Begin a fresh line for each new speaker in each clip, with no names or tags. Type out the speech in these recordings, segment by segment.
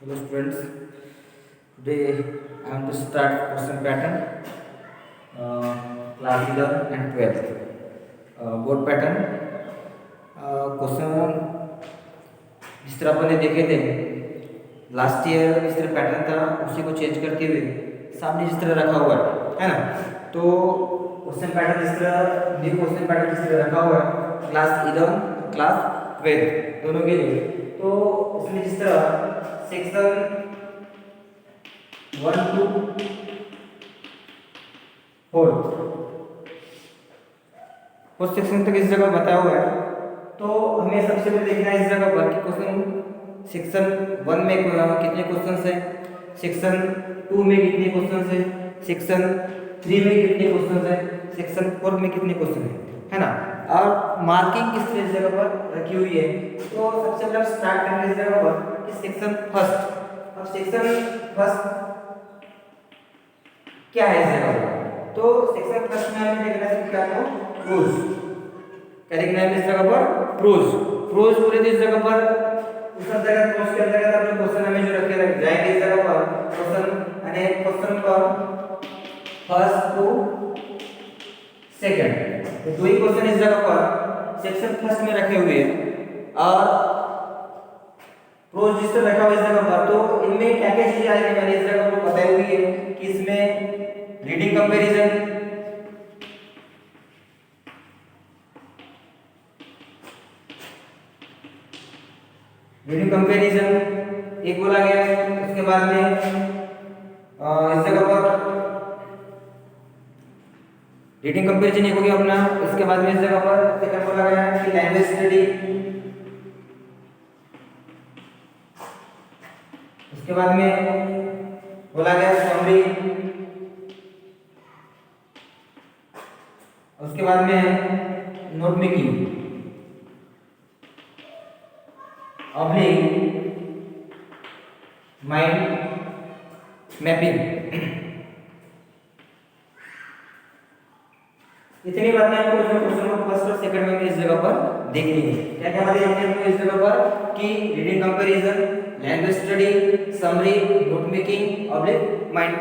Hello students, today I am to start question pattern class 11 and 12 board pattern question जिस तरह अपन ने देखे थे लास्ट ईयर जिस तरह पैटर्न था उसी को चेंज करते हुए सामने जिस तरह रखा हुआ है ना। तो क्वेश्चन पैटर्न जिस तरह न्यू क्वेश्चन पैटर्न जिस तरह रखा हुआ है क्लास 11 क्लास 12 दोनों के लिए। तो इसमें जिस तरह सेक्शन 1 to 4 उस सेक्शन तक इस जगह बताया हुआ है। तो हमें सबसे पहले देखना है इस जगह पर कि क्वेश्चन सेक्शन 1 में कितने क्वेश्चंस हैं, सेक्शन 2 में कितने क्वेश्चंस हैं, सेक्शन 3 में कितने क्वेश्चंस हैं, सेक्शन 4 में कितने क्वेश्चन है ना। और मार्किंग किस तरह इस जगह पर रखी हुई है। तो सबसे पहले हम स्टार्ट करेंगे इस जगह पर कि सेक्शन फर्स्ट। अब सेक्शन फर्स्ट क्या है इस जगह पर। तो सेक्शन फर्स्ट में हमें देखना है क्या तो प्रोज, क्या देखना है इस जगह पर प्रोज। प्रोज पूरे इस जगह पर उस जगह प्रोज के अंतर्गत अपने क्वेश्चन हमें जो रखे जाएंगे इस जगह पर क्वेश्चन यानी क्वेश्चन पर फर्स्ट टू सेकंड, तो दो ही क्वेश्चन इस जगह पर सेक्शन फर्स्ट में रखे हुए हैं। और प्रोज जिस तरह रखा हुआ इस जगह पर तो इनमें क्या क्या चीजें आएंगी मैंने इस जगह पर बताई हुई है कि इसमें रीडिंग कंपैरिजन, रीडिंग कंपैरिजन एक बोला गया है। उसके बाद में इस जगह पर रीडिंग कंपैरिजन एक हो गया अपना। इसके बाद में इस जगह पर सेकंड बोला गया है कि लैंग्वेज स्टडी, उसके बाद में बोला गया समरी, उसके बाद में note making oblique mind mapping. इतनी बातें आपको क्वेश्चन नंबर फर्स्ट और सेकंड में इस जगह पर देखनी है। क्या क्या बातें देखनी है इस जगह पर कि reading comparison, language study, summary, note making oblique mind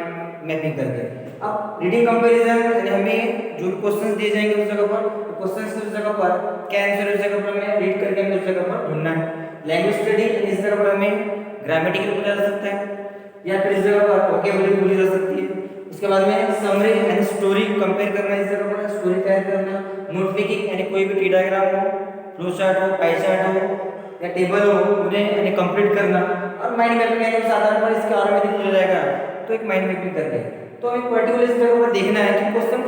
mapping करके। अब रीडिंग कंपैरिजन यानी हमें जो क्वेश्चंस दिए जाएंगे उस जगह पर क्वेश्चंस उस जगह पर क्या आंसर उस जगह पर हमें रीड करके हमें उस जगह पर ढूंढना है। लैंग्वेज स्टडी इस जगह पर हमें ग्रामेटिकल पूछा जा सकता है या फिर इस जगह पर वोकैबुलरी पूछी जा सकती है। उसके बाद में समरी यानी स्टोरी कंपेयर करना इस जगह पर स्टोरी तैयार करना। नोट मेकिंग यानी कोई भी टी डायग्राम हो, फ्लो चार्ट हो, पाई चार्ट हो या टेबल हो उन्हें यानी कंप्लीट करना। और माइंड मैपिंग यानी उस आधार पर इसके और में पूछा जाएगा तो एक माइंड मैपिंग करके। तो हमें पर्टिकुलर इस जगह पर देखना है कि क्वेश्चन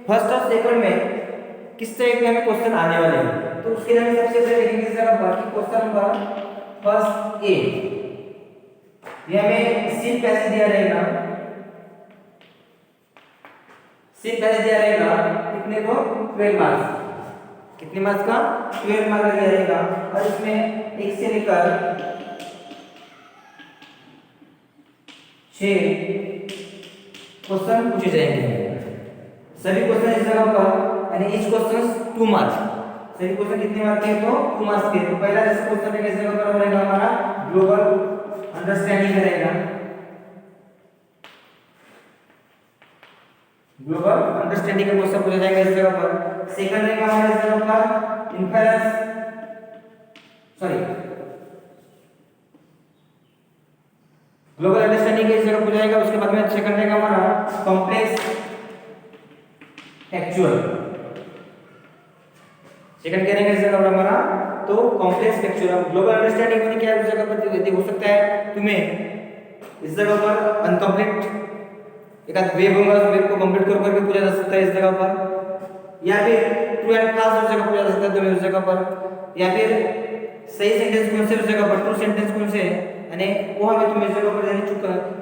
फर्स्ट और सेकंड में किस तरह के हमें क्वेश्चन आने वाले हैं। तो उसके लिए हमें सबसे पहले देखेंगे इस जगह पर कि क्वेश्चन नंबर फर्स्ट ए ये हमें सीट कैसे दिया रहेगा, सीट कैसे दिया रहेगा कितने को 12 मार्क्स, कितने मार्क्स का 12 मार्क्स दिया रहेगा। और इसमें 1 से लेकर 6 क्वेश्चन पूछे जाएंगे। सभी क्वेश्चन इस जगह पर यानी ईच क्वेश्चन 2 मार्क्स, सभी क्वेश्चन कितने मार्क्स के तो 2 मार्क्स के। तो पहला जैसे क्वेश्चन है इस जगह पर रहेगा हमारा ग्लोबल अंडरस्टैंडिंग रहेगा, ग्लोबल अंडरस्टैंडिंग का क्वेश्चन पूछा जाएगा इस जगह पर। सेकंड रहेगा हमारा इस जगह पर इन्फरेंस ग्लोबल अंडरस्टैंडिंग इस जगह पूछा जाएगा। उसके बाद में सेकंड रहेगा हमारा कॉम्प्लेक्स फैक्चुअल, सेकंड क्या रहेगा इस जगह पर हमारा तो कॉम्प्लेक्स फैक्चुअल। ग्लोबल अंडरस्टैंडिंग में क्या उस जगह पर हो सकता है तुम्हें इस जगह पर अनकंप्लीट एक आध वेब होगा उस वेब को कंप्लीट कर करके पूछा जा सकता है इस जगह पर, या फिर ट्रू एंड फॉल्स उस जगह पूछा जा सकता है तुम्हें उस जगह पर, या फिर सही सेंटेंस कौन से उस जगह पर, ट्रू सेंटेंस कौन से यानी वो हमें तुम्हें इस जगह पर यानी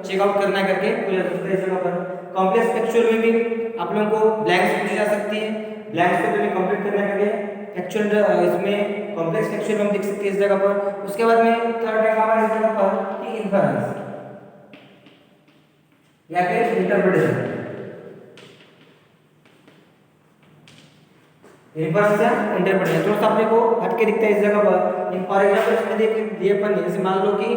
चेक आउट करना करके पूछा जा सकता है इस जगह पर। कॉम्प्लेक्स फैक्चुअल में भी आप लोगों को ब्लैंक्स पूछी जा सकती है, ब्लैंक्स को तुम्हें कंप्लीट करना करके फैक्चुअल इसमें कॉम्प्लेक्स फैक्चुअल हम देख सकते हैं इस जगह पर। उसके बाद में थर्ड रहेगा हमारा इस जगह पर कि इन्फरेंस या फिर इंटरप्रिटेशन, इन्फरेंस या इंटरप्रिटेशन। थोड़ा सा अपने को हटके ओके दिखता है इस जगह पर। फॉर एग्जाम्पल इसमें देखिए अपन जैसे मान लो कि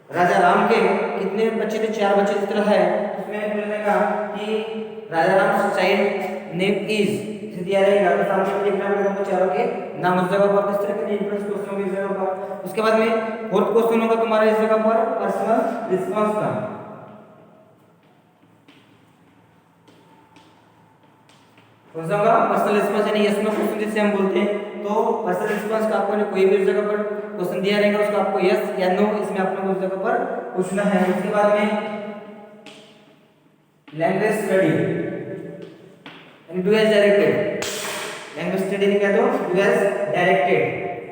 राजा राम के कितने बच्चे थे, 4 बच्चे जिस तरह है, उसमें बोलेगा कि राजा राम चाइल्ड नेम इज दिया रहेगा, तो सामने लिखना पड़ेगा हमको चारों के नाम उस जगह पर। इस तरह के इंट्रोडक्शन क्वेश्चन होंगे इस जगह पर। उसके बाद में फोर्थ क्वेश्चन होगा तुम्हारा इस जगह पर पर्सनल रिस्पांस का। कौन सा होगा? पर्सनल रिस्पांस यानी यस नो क्वेश्चन जिसे हम बोलते हैं। तो पर्सनल रिस्पांस का आपको कोई भी उस जगह पर क्वेश्चन दिया रहेगा, उसको आपको यस या नो इसमें आप लोगों को उस जगह पर पूछना है। उसके बाद में language study and do as directed. Language study ने क्या दो डू एज डायरेक्टेड,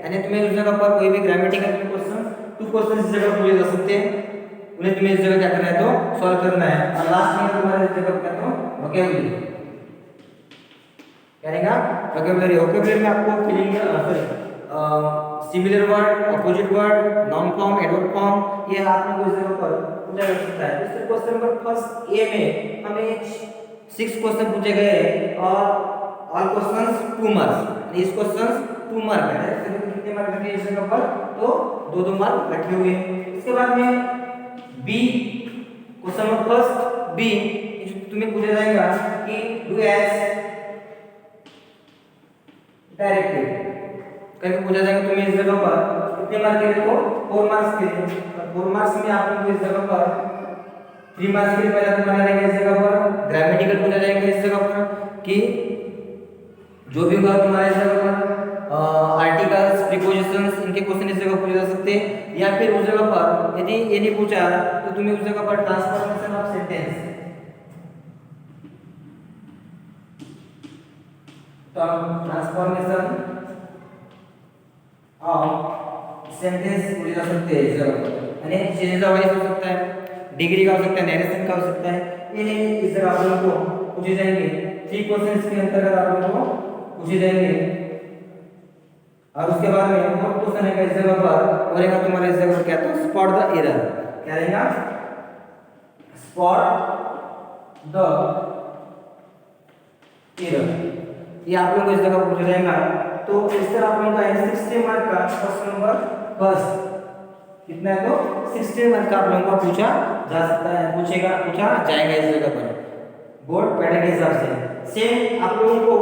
यानी तुम्हें उस जगह पर कोई भी ग्रामेटिकल क्वेश्चन 2 क्वेश्चन इस जगह पूछे जा सकते हैं, उन्हें तुम्हें इस जगह क्या करना है तो सॉल्व करना है। और लास्ट में तुम्हारे इस जगह क्या तो वोकैबुलरी क्या रहेगा, वोकैबुलरी। वोकैबुलरी में आपको feeling similar word, opposite word, noun form, adverb form, ये आप लोगों को इस जगह पर पूछा जा सकता है। इस क्वेश्चन नंबर फर्स्ट ए में हमें 6 क्वेश्चन पूछे गए और ऑल क्वेश्चंस 2 मार्क्स। इस क्वेश्चंस 2 मार्क है, तो कितने मार्क रखे इस जगह पर तो 2-2 मार्क रखे हुए हैं। इसके बाद में B question number first B तुम्हें पूछा जाएगा कि डू एज डायरेक्टेड करके पूछा जाएगा तुम्हें इस जगह पर कितने मार्क के लिए तो 4 मार्क्स के लिए। 4 मार्क्स में आप लोगों को इस जगह पर 3 मार्क्स के लिए पहला तुम्हारा रहेगा इस जगह पर ग्रामेटिकल पूछा जाएगा इस जगह पर कि जो भी होगा तुम्हारे इस जगह पर आर्टिकल्स, प्रीपोजिशंस, इनके क्वेश्चन इस जगह पूछे जा सकते हैं। या फिर उस जगह पर यदि ये नहीं पूछा तो तुम्हें उस जगह पर ट्रांसफॉर्मेशन ऑफ सेंटेंस, तो ट्रांसफॉर्मेशन ऑफ सेंटेंस पूछे जा सकते हैं इस जगह पर, यानी चेंज ऑफ वॉइस हो सकता है, डिग्री का हो सकता है, नरेशन का हो सकता है। ये इस जगह आप लोगों को पूछे जाएंगे। 3 क्वेश्चन के अंतर्गत आप लोगों को पूछे जाएंगे। और उसके बाद में फोर्थ क्वेश्चन है इस जगह पर और रहेगा तुम्हारे इस जगह पर क्या तो स्पॉट द एरर, क्या रहेगा स्पॉट द एरर, ये आप लोगों को इस जगह पूछा जाएगा। तो इस तरह आप लोगों का 60 मार्क का क्वेश्चन नंबर फर्स्ट कितना है तो 60 मार्क का आप लोगों का पूछा जा सकता है, पूछा जाएगा इस जगह पर बोर्ड पैटर्न के हिसाब से। सेम आप लोगों को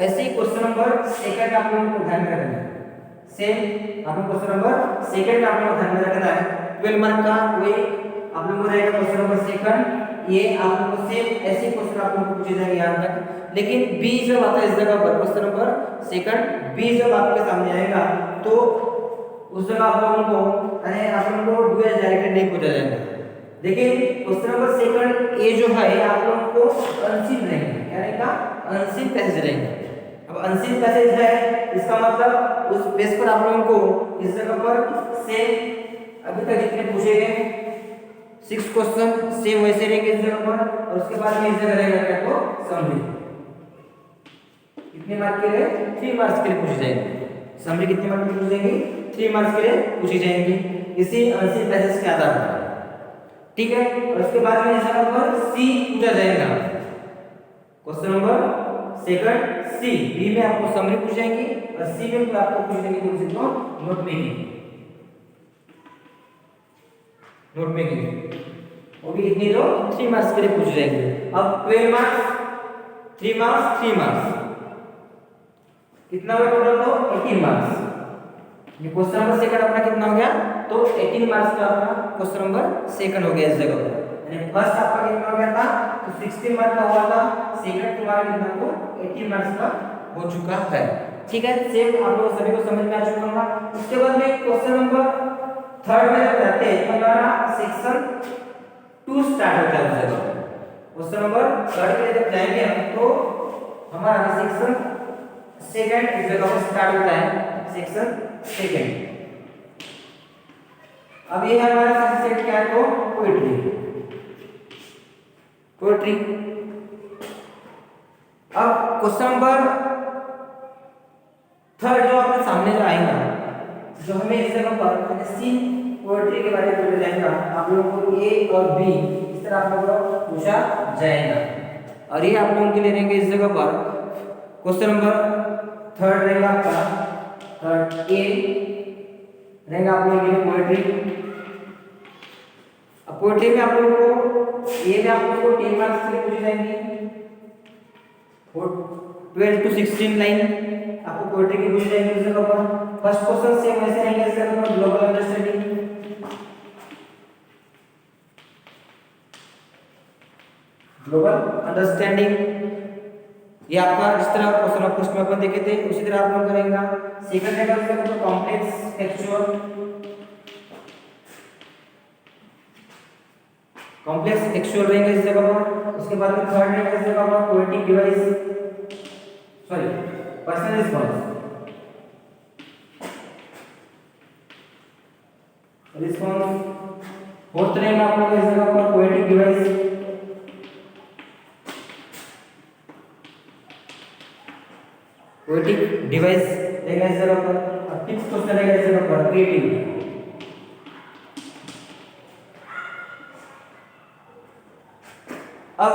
ऐसे ही क्वेश्चन नंबर सेकंड आप लोगों को ध्यान में रखना है। सेम आप लोगों को क्वेश्चन नंबर सेकंड आप लोगों को ध्यान में रखना है। 12 मार्क का वही आप लोगों को रहेगा क्वेश्चन नंबर सेकंड। ये आप लोगों को सेम ऐसे क्वेश्चन आप लोगों को पूछे जाएंगे यहाँ तक। लेकिन बी जब आता है इस जगह पर क्वेश्चन नंबर सेकंड बी जब आपके सामने आएगा तो उस जगह आप लोगों को आप लोगों को डू एज डायरेक्टेड नहीं पूछा जाएगा। लेकिन क्वेश्चन नंबर सेकंड ए जो है आप लोगों को अनसीन रहेंगे, क्या रहेगा अनसीन पैसेज रहेंगे। अब अनसीन पैसेज है इसका मतलब उस बेस पर आप लोगों को इस जगह पर सेम अभी तक जितने पूछे गए 6 क्वेश्चन सेम वैसे रहेंगे इस जगह पर। और उसके बाद में इस जगह रहेगा क्या तो समरी, कितने मार्क के लिए 3 मार्क्स के लिए पूछी जाएंगे। समरी कितने मार्क के लिए पूछी जाएंगी 3 मार्क्स के लिए पूछी जाएंगी इसी अनसीन पैसेज के आधार पर, ठीक है। और उसके बाद में इस जगह पर सी पूछा जाएगा क्वेश्चन नंबर सेकंड सी। बी में आपको समरी पूछ जाएंगी और सी में आपको पूछ देंगे नोट मेकिंग, नोट मेकिंग वो भी कितनी दो 3 मार्क्स के लिए पूछ जाएंगे। अब 12 मार्क्स 3 मार्क्स 3 मार्क्स कितना हुआ टोटल तो 18 मार्क्स। ये क्वेश्चन नंबर सेकंड अपना कितना हो गया तो 18 मार्क्स का अपना क्वेश्चन नंबर सेकंड हो गया इस जगह पर। यानी फर्स्ट आपका कितना हो गया था तो 16 मार्क का हुआ था, सेकंड तुम्हारा कितना तो 18 मार्क्स का हो चुका है, ठीक है। सेम आप लोग सभी को समझ में आ चुका होगा। उसके बाद में क्वेश्चन नंबर थर्ड में जब जाते हैं तो हमारा सेक्शन 2 स्टार्ट होता है उस जगह। क्वेश्चन नंबर थर्ड में जब जाएंगे हम तो हमारा सेक्शन सेकंड इस जगह पर स्टार्ट होता है, सेक्शन सेकंड। अब ये हमारा सेक्शन सेकंड क्या है तो पोएट्री। पोएट्री अब क्वेश्चन नंबर थर्ड जो आपके सामने जो आएगा जो हमें इस जगह पर सी पोएट्री के बारे में बोला जाएगा, आप लोगों को ए और बी इस तरह आप लोगों को पूछा जाएगा। और ये आप लोगों के लिए रहेंगे इस जगह पर क्वेश्चन नंबर थर्ड रहेगा आपका, थर्ड ए रहेगा आप लोगों के पोएट्री। अब पोएट्री में आप लोगों को ए में आप लोगों को 10 मार्क्स के लिए पूछी जाएंगी, 12 to 16 लाइन आपको पोएट्री की पूछी जाएंगी उस जगह पर। फर्स्ट क्वेश्चन सेम वैसे रहेंगे जैसे आपका ग्लोबल अंडरस्टैंडिंग, ग्लोबल अंडरस्टैंडिंग ये आपका इस तरह क्वेश्चन ऑफ फर्स्ट में अपन देखे थे उसी तरह आप लोग करेंगे। सेकंड रहेगा उसका कॉम्प्लेक्स टेक्सचुअल, कॉम्प्लेक्स टेक्सचुअल रहेंगे इस जगह पर। उसके बाद में थर्ड रहेगा इस जगह पर poetic device, sorry personal response, response. Fourth रहेगा आप लोग इस जगह पर पोएटिक डिवाइस, पोएटिक डिवाइस रहेगा इस जगह पर। और फिफ्थ क्वेश्चन रहेगा इस जगह पर क्रिएटिव। अब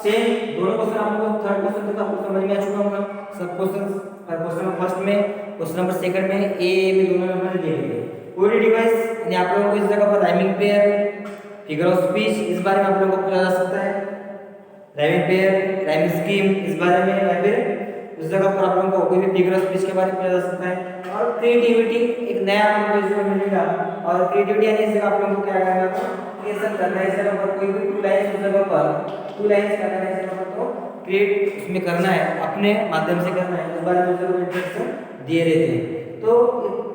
सेम दोनों क्वेश्चन आप लोगों को थर्ड क्वेश्चन तक आपको समझ में आ चुका होगा। सब क्वेश्चन क्वेश्चन नंबर फर्स्ट में, क्वेश्चन नंबर सेकंड में, ए में दोनों नंबर दिए गए। पोएटिक डिवाइस यानी आप लोगों को इस जगह पर rhyming pair, figure of speech इस बारे में आप लोगों को पूछा जा सकता है। राइमिंग पेयर, राइमिंग स्कीम इस बारे में, या फिर उस जगह पर आप लोगों को कोई भी फिगर ऑफ स्पीच के बारे में पूछा जा सकता है। और क्रिएटिविटी एक नया आप लोगों को इसमें मिलेगा। और क्रिएटिविटी यानी इस जगह आप लोगों को क्या करना है, क्रिएशन करना है। इस जगह पर कोई भी 2 लाइंस उस जगह पर 2 लाइंस करना है, इस जगह पर तो क्रिएट उसमें करना है, अपने माध्यम से करना है। इस बारे में जरूर इंस्ट्रक्शन दिए रहते हैं। तो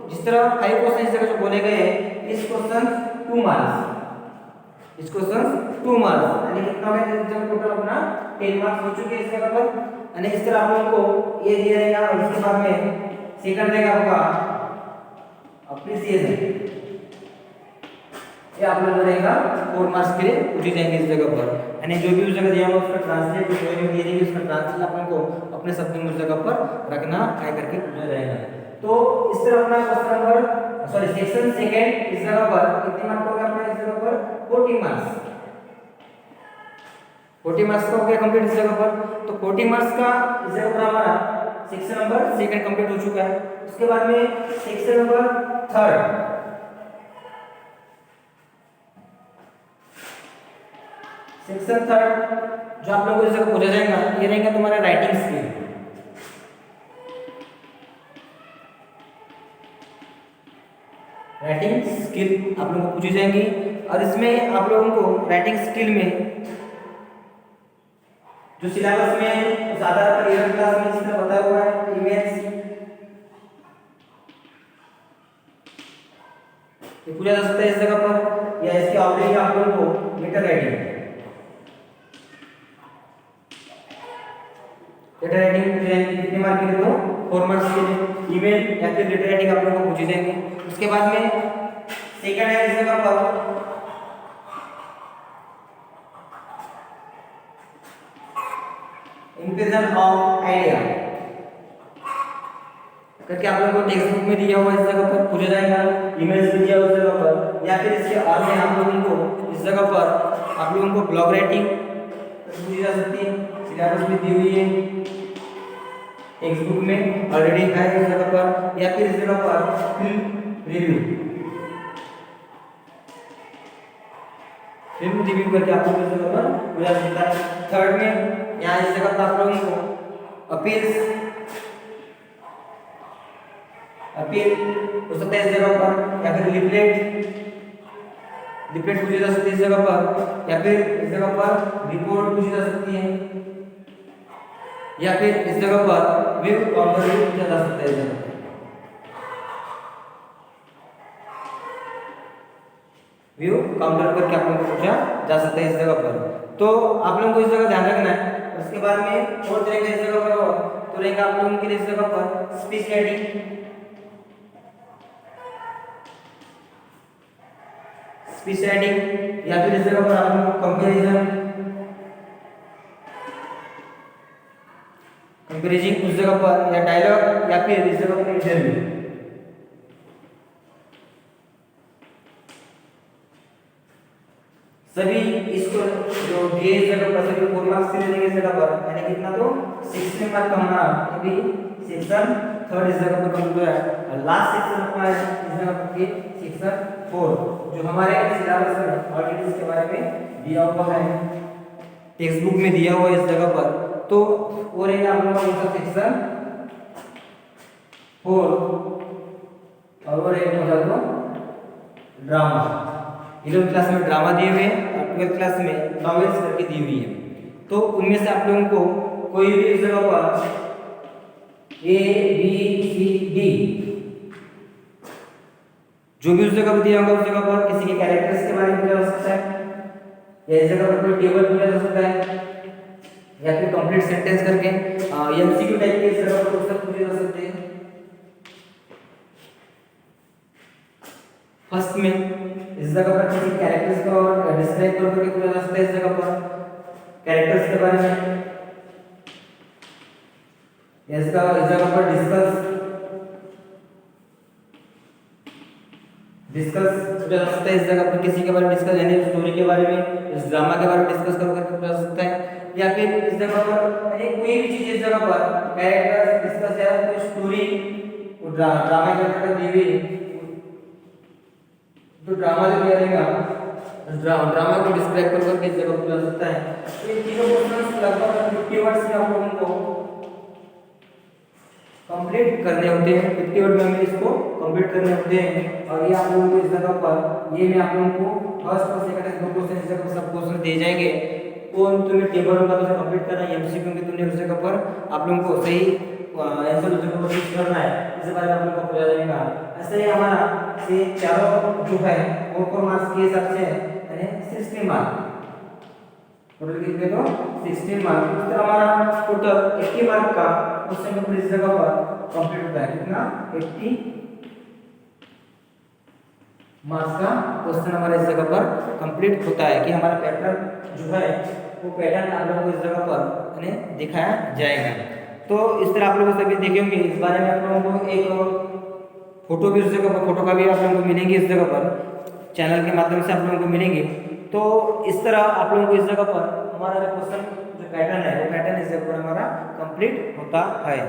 जिस तरह 5 क्वेश्चन इस जगह जो बोले गए हैं, इस क्वेश्चन 2 मार्क्स, इस क्वेश्चन 2 मार्क्स यानी कितना हो गया जब टोटल अपना 10 मार्क्स हो चुके हैं इस जगह पर। यानी इस तरह आप लोगों को ये दिया रहेगा। और इसके बाद में सेकंड रहेगा आपका अप्रिसिएशन, ये आप लोगों को रहेगा 4 मार्क्स के लिए पूछी जाएंगे इस जगह पर। यानी जो भी उस जगह दिया होगा उसका ट्रांसलेट, जो भी दिए जाएंगे उसका ट्रांसलेट आप लोगों को अपने शब्द में उस जगह पर रखना, ट्राई करके पूछा जाएगा। तो इस तरह अपना question number sorry section second इस जगह पर कितने मार्क्स हो गए अपना इस जगह पर 40 मार्क्स, 40 मार्क्स का हो गया कंप्लीट इस जगह पर। तो 40 मार्क्स का इस जगह पर हमारा सेक्शन नंबर सेकंड कंप्लीट हो चुका है। उसके बाद में section number third, section third जो आप लोगों को इस जगह पूछा जाएगा ये रहेगा तुम्हारा राइटिंग स्किल। राइटिंग स्किल आप लोगों को पूछी जाएंगी। और इसमें आप लोगों को राइटिंग स्किल में जो सिलेबस में उस आधार पर 11th क्लास में जिस तरह बताया हुआ है, इमेज ये पूछा जा सकता है इस जगह पर, या इसके ऑब्लिक आप लोगों को लेटर राइटिंग, लेटर राइटिंग पूछी जाएंगी कितने मार्क के लिए, तो 4 मार्क्स के लिए। ईमेल या फिर लेटर राइटिंग आप लोगों को पूछी जाएंगी। उसके बाद में सेकंड है इस जगह पर इंप्रेशन ऑफ आइडिया करके आप लोगों को टेक्स्ट बुक में दिया हुआ इस जगह पर पूछा जाएगा। इमेज भी दिया उस जगह पर, या फिर इसके और में आप लोगों को इस जगह पर आप लोगों को ब्लॉग राइटिंग पूछी जा सकती है, सिलेबस में दी हुई है, टेक्स्ट बुक में ऑलरेडी है इस जगह पर। या फिर इस जगह पर फिल्म रिव्यू, फिल्म रिव्यू करके आप लोगों को इस जगह पर पूछा जा सकता है। थर्ड में यहाँ इस जगह पर आप लोगों को अपील्स, अपील हो सकता है इस जगह पर, या फिर लिफलेट, लिफलेट पूछी जा सकती है इस जगह पर, या फिर इस जगह पर रिपोर्ट पूछी जा सकती है, या फिर इस जगह पर व्यू काउंटर भी पूछा जा सकता है इस जगह पर। व्यू काउंटर करके आप लोगों को पूछा जा सकता है इस जगह पर। तो आप लोगों को इस जगह ध्यान रखना है। उसके बाद में और रहेगा इस जगह पर, तो रहेगा आप लोगों के लिए इस जगह पर स्पीच राइटिंग, स्पीच राइटिंग, या फिर इस जगह पर आप लोगों को कंपैरिजन, कंपैरिजन उस जगह पर, या डायलॉग, या फिर इस जगह पर इंटरव्यू। सभी इसको जो दिए इस जगह पर सभी 4 मार्क्स के लिए देंगे इस जगह पर, यानी कितना, तो 16 मार्क का हमारा अभी सेक्शन 3 इस जगह पर कंप्लीट हुआ है और लास्ट सेक्शन हमारा इस जगह पर की सेक्शन 4 जो हमारे सिलेबस में ऑलरेडी इसके बारे में दिया हुआ है, टेक्स्ट बुक में दिया हुआ है इस जगह पर। तो वो रहेगा आप लोगों का सेक्शन 4 और वो रहेगा ड्रामा। 11th क्लास में ड्रामा दिए हुए हैं और 12th क्लास में नॉवेल्स करके दी हुई है। तो उनमें से आप लोगों को कोई भी इस जगह पर ए बी सी डी जो भी उस जगह पर दिया होगा उस जगह पर किसी के कैरेक्टर्स के बारे में पूछा जा सकता है, या इस जगह पर कोई टेबल पूछा जा सकता है, या फिर कंप्लीट सेंटेंस करके एमसीक्यू टाइप के इस जगह पर क्वेश्चन पूछे जा सकते हैं। फर्स्ट में इस जगह पर किसी कैरेक्टर्स को डिस्क्राइब करके पूछा जा सकता है, इस जगह पर कैरेक्टर्स के बारे में, इसका इस जगह पर डिस्कस पूछा जा सकता है, इस जगह पर किसी के बारे में डिस्कस यानी स्टोरी के बारे में, इस ड्रामा के बारे में डिस्कस करके पूछा जा सकता है, या फिर इस जगह पर यानी कोई भी चीज इस जगह पर कैरेक्टर्स डिस्कस या कोई स्टोरी ड्रामा के अंदर दी हुई तो ड्रामा जो दिया रहेगा ड्रामा को डिस्क्राइब करके इस जगह पूछा जा सकता है। तो ये तीनों क्वेश्चंस लगभग 50 वर्ड्स में आप लोगों को कंप्लीट करने होते हैं, 50 वर्ड में हमें इसको कंप्लीट करने होते हैं। और ये आप लोगों को इस जगह पर ये मैं आप लोगों को फर्स्ट और सेकंड दो क्वेश्चन इस जगह पर सब क्वेश्चन दे जाएंगे, कौन तुम्हें टेबल होगा तो कंप्लीट करना है, एमसीक्यू में तुमने उस जगह पर आप लोगों को सही आंसर उस जगह पर फिक्स करना है, इस बारे में आप लोगों को पूछा जाएगा। ऐसे ही हमारा से चारों जो है 4 मार्क्स के हिसाब से यानी 16 मार्क टोटल कितने तो 16 मार्क, इस तरह हमारा टोटल 80 मार्क का क्वेश्चन पेपर इस जगह पर कंप्लीट होता है। कितना 80 मार्क्स का क्वेश्चन हमारा इस जगह पर कंप्लीट होता है कि हमारा पैटर्न जो है वो पैटर्न आप लोगों को इस जगह पर यानी दिखाया जाएगा। तो इस तरह आप लोग सभी देखे होंगे, इस बारे में आप लोगों को एक फोटो भी उस जगह पर फोटो का भी आप लोगों को मिलेंगे, इस जगह पर चैनल के माध्यम से आप लोगों को मिलेंगे। तो इस तरह आप लोगों को इस जगह पर हमारा जो क्वेश्चन जो पैटर्न है वो पैटर्न इस जगह पर हमारा कंप्लीट होता है।